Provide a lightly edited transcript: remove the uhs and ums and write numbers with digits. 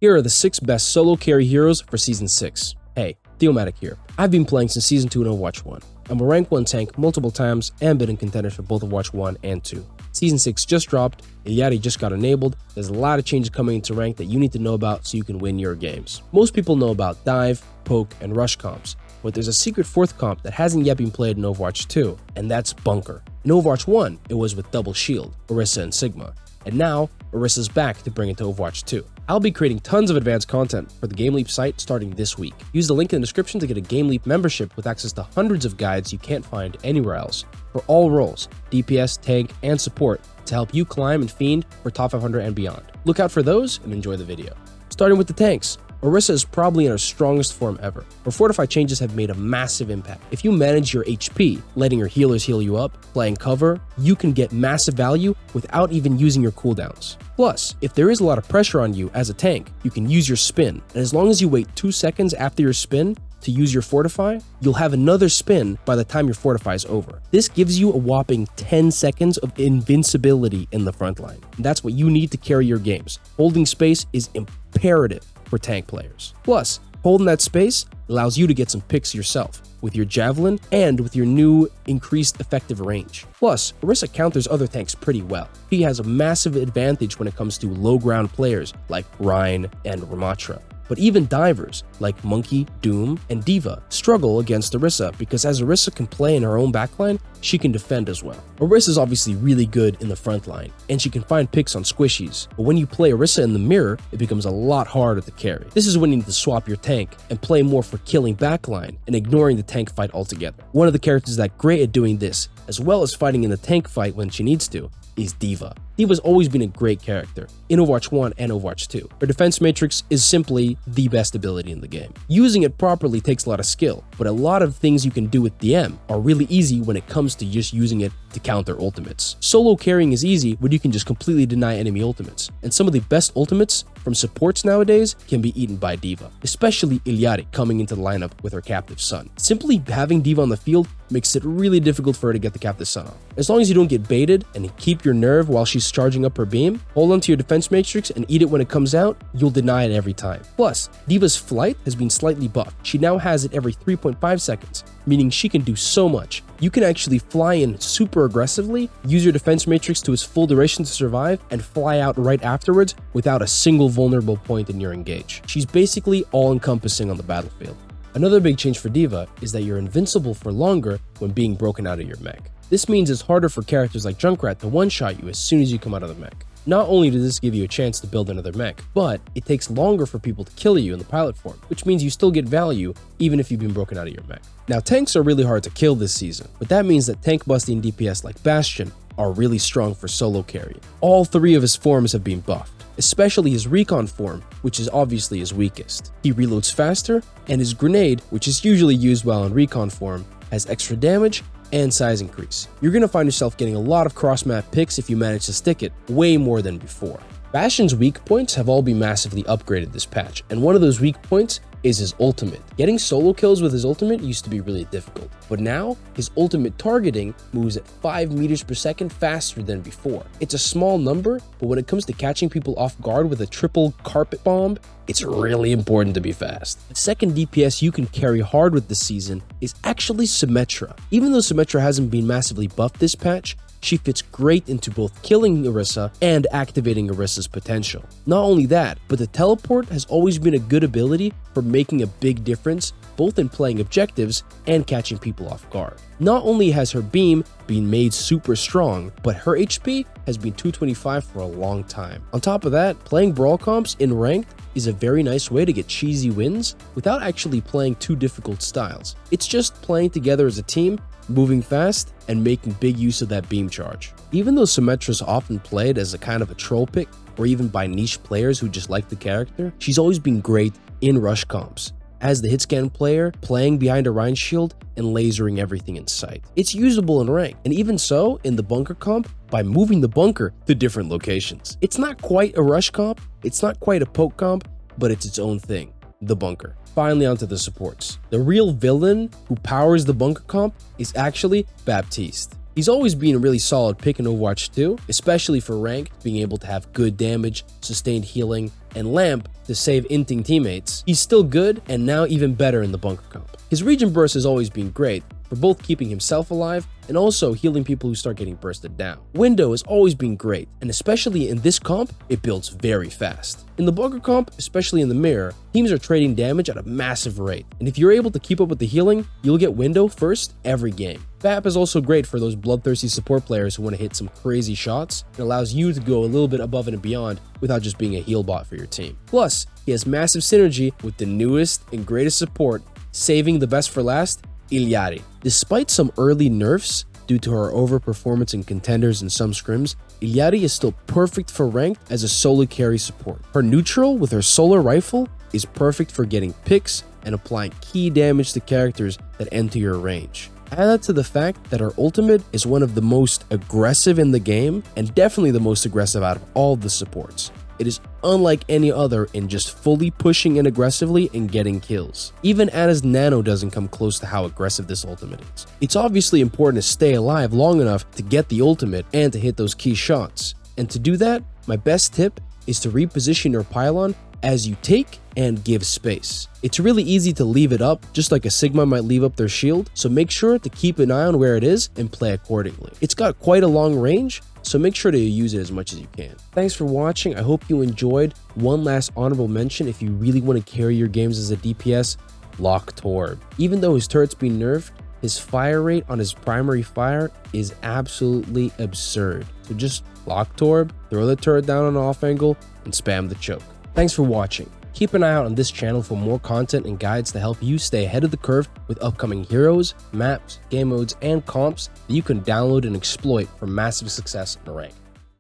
Here are the 6 best solo carry heroes for Season 6. Hey, Theomatic here. I've been playing since Season 2 in Overwatch 1. I'm a rank 1 tank multiple times and been in contenders for both Overwatch 1 and 2. Season 6 just dropped, Ilyari just got enabled. There's a lot of changes coming into rank that you need to know about so you can win your games. Most people know about dive, poke, and rush comps, but there's a secret 4th comp that hasn't yet been played in Overwatch 2, and that's bunker. In Overwatch 1, it was with double shield, Orisa and Sigma, and now Orisa's back to bring it to Overwatch 2. I'll be creating tons of advanced content for the GameLeap site starting this week. Use the link in the description to get a GameLeap membership with access to hundreds of guides you can't find anywhere else for all roles, DPS, tank, and support to help you climb and fiend for top 500 and beyond. Look out for those and enjoy the video. Starting with the tanks. Orisa is probably in her strongest form ever. Her fortify changes have made a massive impact. If you manage your HP, letting your healers heal you up, playing cover, you can get massive value without even using your cooldowns. Plus, if there is a lot of pressure on you as a tank, you can use your spin, and as long as you wait 2 seconds after your spin to use your fortify, you'll have another spin by the time your fortify is over. This gives you a whopping 10 seconds of invincibility in the front line. And that's what you need to carry your games. Holding space is imperative for tank players. Plus, holding that space allows you to get some picks yourself with your javelin and with your new increased effective range. Plus, Orisa counters other tanks pretty well. He has a massive advantage when it comes to low ground players like Rhine and Ramatra. But even divers like Monkey, Doom, and Diva struggle against Orisa because as Orisa can play in her own backline, she can defend as well. Orisa is obviously really good in the front line, and she can find picks on squishies, but when you play Orisa in the mirror, it becomes a lot harder to carry. This is when you need to swap your tank and play more for killing backline and ignoring the tank fight altogether. One of the characters that's great at doing this, as well as fighting in the tank fight when she needs to, is Diva. Diva's always been a great character in Overwatch 1 and Overwatch 2. Her defense matrix is simply the best ability in the game. Using it properly takes a lot of skill, but a lot of things you can do with DM are really easy when it comes to just using it to counter ultimates. Solo carrying is easy when you can just completely deny enemy ultimates, and some of the best ultimates from supports nowadays can be eaten by Diva, especially Ilyari coming into the lineup with her captive son. Simply having Diva on the field makes it really difficult for her to get the captive son off. As long as you don't get baited and keep your nerve while she's charging up her beam, hold onto your defense matrix and eat it when it comes out, you'll deny it every time. Plus, Diva's flight has been slightly buffed. She now has it every 3.5 seconds, meaning she can do so much. You can actually fly in super aggressively, use your defense matrix to its full duration to survive, and fly out right afterwards without a single vulnerable point in your engage. She's basically all-encompassing on the battlefield. Another big change for Diva is that you're invincible for longer when being broken out of your mech. This means it's harder for characters like Junkrat to one-shot you as soon as you come out of the mech. Not only does this give you a chance to build another mech, but it takes longer for people to kill you in the pilot form, which means you still get value even if you've been broken out of your mech. Now, tanks are really hard to kill this season, but that means that tank busting DPS like Bastion are really strong for solo carry. All 3 of his forms have been buffed, especially his recon form, which is obviously his weakest. He reloads faster, and his grenade, which is usually used while in recon form, has extra damage and size increase. You're going to find yourself getting a lot of cross-map picks if you manage to stick it way more than before. Bastion's weak points have all been massively upgraded this patch, and one of those weak points is his ultimate. Getting solo kills with his ultimate used to be really difficult, but now his ultimate targeting moves at 5 meters per second faster than before. It's a small number, but when it comes to catching people off guard with a triple carpet bomb, it's really important to be fast. The second DPS you can carry hard with this season is actually Symmetra. Even though Symmetra hasn't been massively buffed this patch, she fits great into both killing Orisa and activating Orisa's potential. Not only that, but the teleport has always been a good ability for making a big difference both in playing objectives and catching people off guard. Not only has her beam been made super strong, but her HP has been 225 for a long time. On top of that, playing brawl comps in ranked is a very nice way to get cheesy wins without actually playing too difficult styles. It's just playing together as a team, moving fast, and making big use of that beam charge. Even though Symmetra is often played as a kind of a troll pick, or even by niche players who just like the character, she's always been great in rush comps, as the hitscan player playing behind a Rhine shield and lasering everything in sight. It's usable in rank, and even so, in the bunker comp, by moving the bunker to different locations. It's not quite a rush comp, it's not quite a poke comp, but it's its own thing, the bunker. Finally, onto the supports. The real villain who powers the bunker comp is actually Baptiste. He's always been a really solid pick in Overwatch 2, especially for ranked, being able to have good damage, sustained healing, and lamp to save inting teammates. He's still good, and now even better in the bunker comp. His regen burst has always been great, for both keeping himself alive and also healing people who start getting bursted down. Window has always been great, and especially in this comp, it builds very fast. In the bunker comp, especially in the mirror, teams are trading damage at a massive rate, and if you're able to keep up with the healing, you'll get window first every game. BAP is also great for those bloodthirsty support players who want to hit some crazy shots. It allows you to go a little bit above and beyond without just being a heal bot for your team. Plus, he has massive synergy with the newest and greatest support, saving the best for last, Illari. Despite some early nerfs due to her overperformance in contenders and some scrims, Illari is still perfect for ranked as a solo carry support. Her neutral with her solar rifle is perfect for getting picks and applying key damage to characters that enter your range. Add that to the fact that her ultimate is one of the most aggressive in the game and definitely the most aggressive out of all the supports. It is unlike any other in just fully pushing in aggressively and getting kills. Even Ana's Nano doesn't come close to how aggressive this ultimate is. It's obviously important to stay alive long enough to get the ultimate and to hit those key shots. And to do that, my best tip is to reposition your pylon as you take and give space. It's really easy to leave it up, just like a Sigma might leave up their shield, so make sure to keep an eye on where it is and play accordingly. It's got quite a long range, so make sure to use it as much as you can. Thanks for watching. I hope you enjoyed. One last honorable mention: if you really want to carry your games as a DPS, lock Torb. Even though his turret's been nerfed, his fire rate on his primary fire is absolutely absurd. So just lock Torb, throw the turret down on an off angle, and spam the choke. Thanks for watching. Keep an eye out on this channel for more content and guides to help you stay ahead of the curve with upcoming heroes, maps, game modes, and comps that you can download and exploit for massive success in the rank.